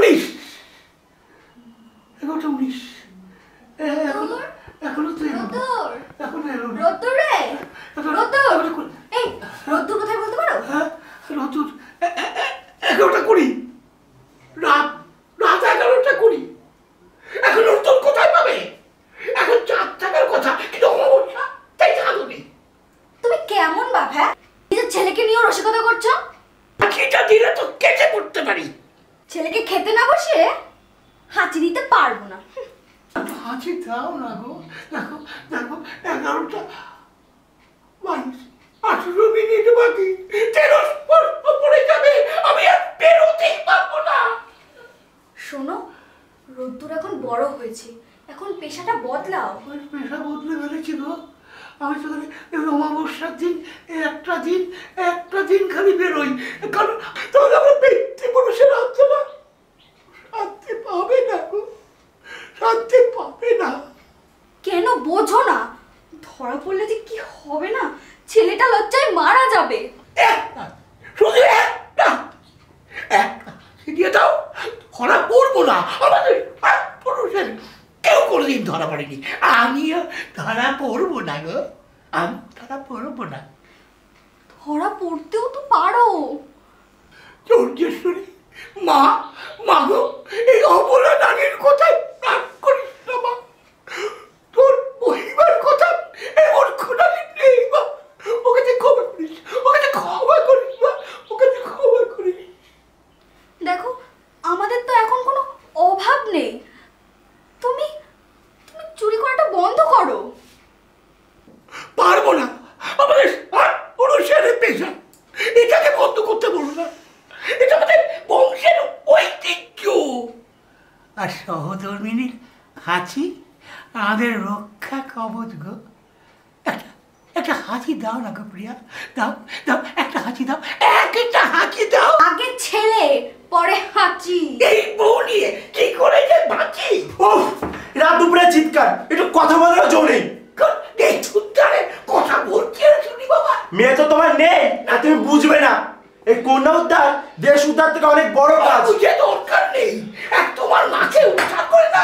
19 11:19 এখনো তো এখন এলো রোদ্দুর রে রোদ্দুর এই রোদ্দুর কোথায় বলতে পারো? হ্যাঁ রোদ্দুর 11:20 রাত 11:20 এখন রোদ্দুর কোথায় পাবে? এখন চাঁদ থাকার কথা কিন্তু অমাবস্যা তাই চাঁদও নেই। তুমি কেমন বাপ? হ্যাঁ নিজের ছেলেকে নিয়েও রসিকতা করছো। হাঁচিটা দিলে তো কেটে পড়তে পারি। ছেলেকে খেতে না বসে হাঁচি দিতে পারবো না। হাঁচি দাও না গো। দেখো দেখো 11:18 বাকি 13 পড়ে যাবে, আমি আর বেরোতেই পারবো না। শোনো রোদ্দুর এখন বড় হয়েছে, এখন পেশাটা বদলাও। পেশা বদলে ফেলেছি গো। আমি তো অমাবস্যার দিন একটা দিন খালি বেরোই, কারণ তাহলে আমার ব্যক্তি পুরুষের আত্মা শান্তি পাবে না গো, শান্তি পাবে না। কেন বোঝো না? ধরা পড়লে যে কি হবে না, ছেলেটা লজ্জায় মারা যাবে। শুধু একটা দিয়ে দাও, ধরা পড়বো না। আমাদের পুরুষের কেউ কোনোদিন ধরা পড়েনি, আমিও ধরা পড়বো না গো, আমি ধরা পড়বো না। ধরা পড়তেও তো পারো। চৌর্যেশ্বরী মা, মা গো, এই অবলা নারীর কথায় রাগ করিস না মা। তোর মহিমার কথা এমন খোঁড়ালি নেই মা। ওকে যে ক্ষমা করিস, ওকে যে ক্ষমা করিস মা, ওকে যে ক্ষমা করিস। দেখো আমাদের তো এখন কোনো অভাব নেই, তুমি তুমি চুরি করাটা বন্ধ করো। পারবো না, আমাদের পুরুষের পেশা, এটাকে বন্ধ করতে বলো না। এটা আমাদের বংশের ঐতিহ্য। আর সহধর্মিনীর হাঁচি আমাদের রক্ষা কবচ গো। একটা হাঁচি দাও না গো প্রিয়া, দাও দাও, একটা হাঁচি দাও, একটা হাঁচি দাও। আগে ছেলে পরে হাঁচি। এই বউ নিয়ে কি করে যে বাঁচি। রাত দুপুরে চিৎকার, একটু কথা বলার জো নেই। কথা বলছি শুনি বাবা। মেয়ে তো তোমার নেই, আর তুমি বুঝবে না। এই কন্যা উদ্ধার দেশ উদ্ধার থেকে অনেক বড় কাজ। বুঝে দরকার নেই, এক তোমার মাকে উদ্ধার করে না।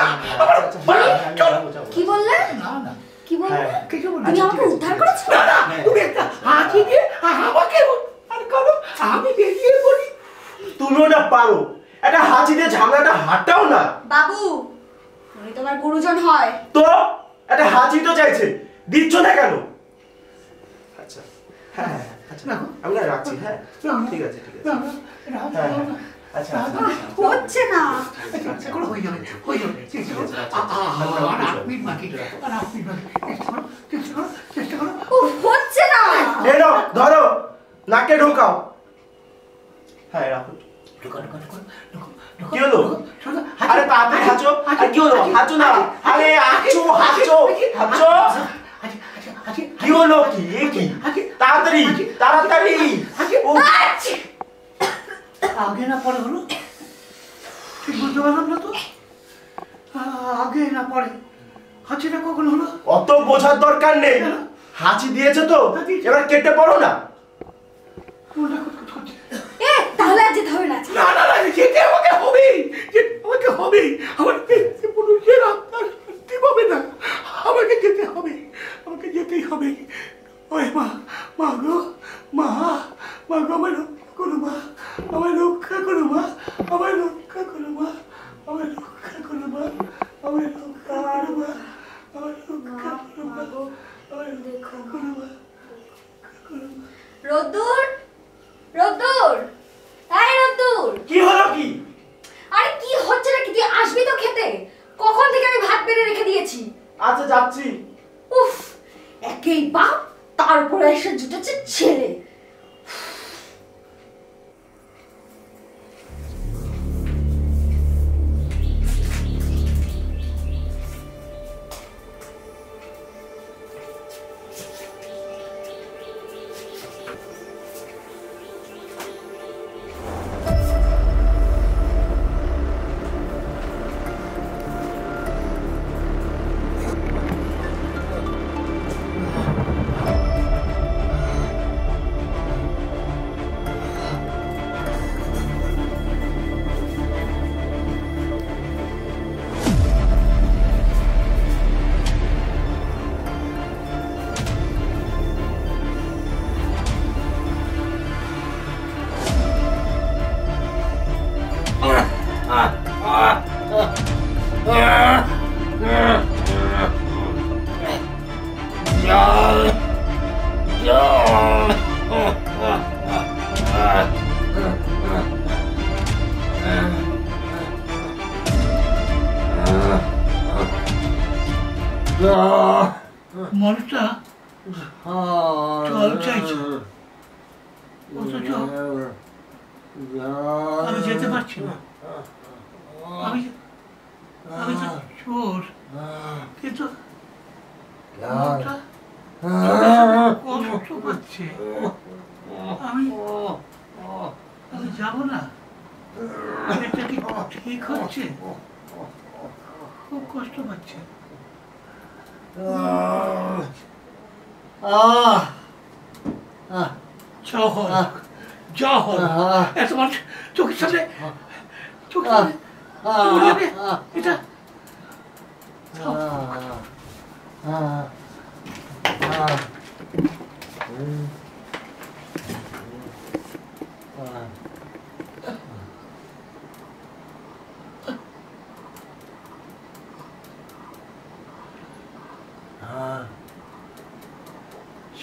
কি বললে? না না কি বললে? কিছু বলি তুমি আমাকে উদ্ধার করেছো? না না, তুমি একটা হাঁচি দিয়ে আমাকে উদ্ধার করো, আমি বেরিয়ে পড়ি। তুমিও না পারো, একটা হাঁচি দিয়ে ঝামেলাটা হাঁটাও না। বাবু উনি তোমার গুরুজন হয় তো একটা হাঁচি তো চাইছে, দিচ্ছ না কেন? আচ্ছা হ্যাঁ আচ্ছা আমি না রাখছি। হ্যাঁ ঠিক আছে ঠিক আছে। আচ্ছা হচ্ছে না। হয়ে যাবে হয়ে যাবে, চেষ্টা করো। আর 8 মিনিট বাকি, আর 8 মিনিট বাকি, চেষ্টা করো। হচ্ছে না। এই নাও ধরো, নাকে ঢোকাও। হ্যাঁ রাখো। কি হলো? আরে তাড়াতাড়ি হাঁচো। আর কি হলো? হাঁচো না, আরে হাঁচো হাঁচো হাঁচো। কি হলো? কি কি তাড়াতাড়ি তাড়াতাড়ি। আগে না পরে হলো, ঠিক বুঝতে পারলাম না তো। আগে না পরে হাঁচিটা কখন হলো? অত বোঝার দরকার নেই, হাঁচি দিয়েছে তো এবার কেটে পড়ো না। তাহলে আর যেতে হবে না। না না না, যেতে আমাকে হবেই, আমাকে হবেই। আমার পুরুষের আত্মা শান্তি পাবে না, আমাকে যেতে হবে, আমাকে যেতেই হবে। ওই মা, মা গো, মা, মা গো, আমার রক্ষা করো মা, আমার রক্ষা করো মা, আমার রক্ষা করো মা, আমার রক্ষা করো মা, আমার রক্ষা করো মা, আমার রক্ষা করো মা, আমার রক্ষা করো মা। রোদ্দুর রোদ্দুর এই রোদ্দুর। কি হলো কি? আরে কি হচ্ছে নাকি? তুই আসবি তো খেতে? কখন থেকে আমি ভাত বেড়ে রেখে দিয়েছি। আচ্ছা যাচ্ছি। উফ, একেই বাপ তারপরে এসে জুটেছে ছেলে। অথচ আমি যেতে পারছি না। আমি আমি তো চোর, কিন্তু মনটা কষ্ট পাচ্ছে। আমি আমি যাবো না। এটা কি ঠিক হচ্ছে? খুব কষ্ট পাচ্ছে। জহর জহর এত মানুষ চোখের সামনে এটা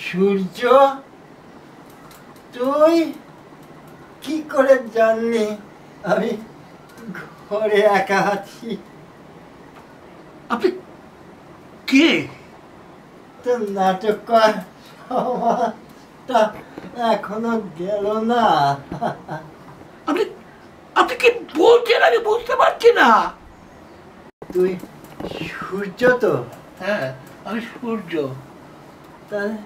সূর্য, তুই কি করে জানলি আমি ঘরে একা আছি? আপনি কে? তো নাটক কর সময়টা এখনো গেল না। আপনি আপনি কি বলছেন আমি বুঝতে পারছি না। তুই সূর্য তো? হ্যাঁ, আমি সূর্য। তাহলে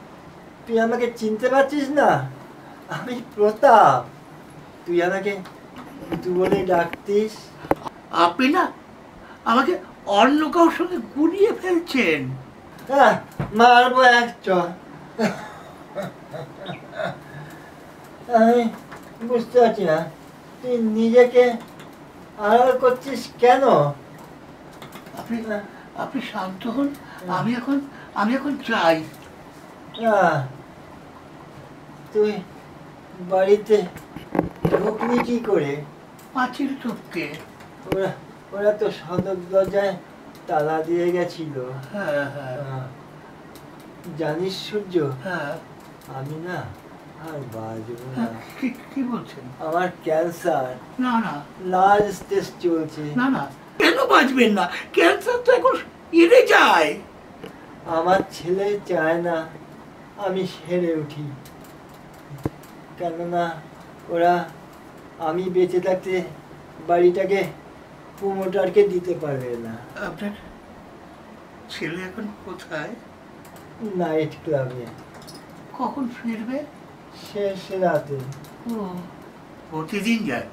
তুই আমাকে চিনতে পারছিস না? আমি প্রতাপ। তুই আমাকে তুই বলে ডাকতিস। আপনি না আমাকে অন্য কারোর সঙ্গে গুলিয়ে ফেলছেন। হ্যাঁ, মারবো এক চর। আমি বুঝতে পারছি না তুই নিজেকে আড়াল করছিস কেন? আপনি আপনি শান্ত হন। আমি এখন চাই। তুই বাড়িতে ঢুকলি কি করে? পাঁচিল টপকে। ওরা ওরা তো সদর দরজায় তালা দিয়ে গেছিল। হ্যাঁ হ্যাঁ জানিস সূর্য, হ্যাঁ। আমি না আর বাঁচব না। কি বলছেন? আমার ক্যান্সার না না লার্জ স্টেজ চলছে। না না, কেন বাঁচবেন না? ক্যান্সার তো এখন এড়ে যায়। আমার ছেলে চায় না আমি সেরে উঠি, কেননা ওরা আমি বেঁচে থাকতে বাড়িটাকে প্রমোটারকে দিতে পারবে না। আপনার ছেলে এখন কোথায়? নাইট ক্লাবে। কখন ফিরবে? শেষ রাতে। ও, প্রতিদিন যায়?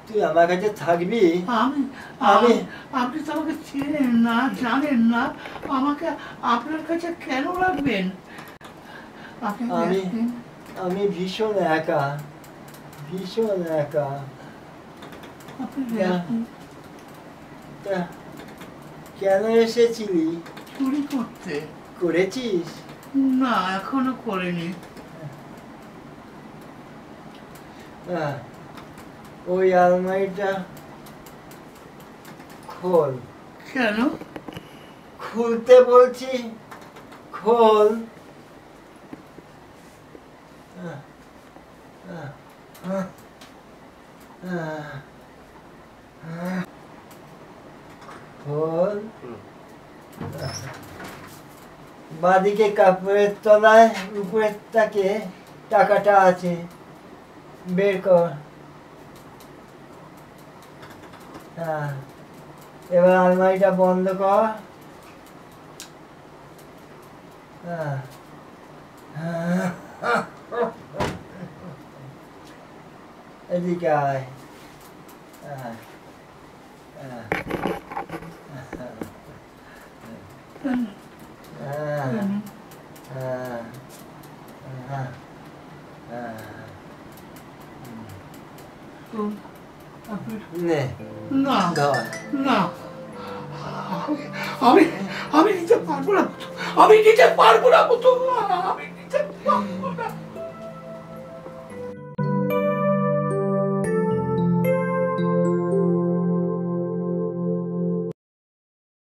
তুই আমার কাছে থাকবি? আমি আমি আপনি তো আমাকে চেনেন না, জানেন না, আমাকে আপনার কাছে কেন রাখবেন? আপনি আমি দেখবেন। আমি ভীষণ একা, ভীষণ একা। আপনি দেখবেন। তা কেন এসেছিলি? চুরি করতে? করেছিস? না, এখনো করিনি। ওই আলমারিটা খোল। কেন? খুলতে বলছি, খোল। খোল। বাঁদিকে কাপড়ের তলায় উপরের তাকে টাকাটা আছে, বের কর। এবার আলমারিটা বন্ধ কর। এদিকে আয়। নে না ধর। না, আমি নিতে পারবো না, আমি নিতে পারবো না, আমি নিতে পারবো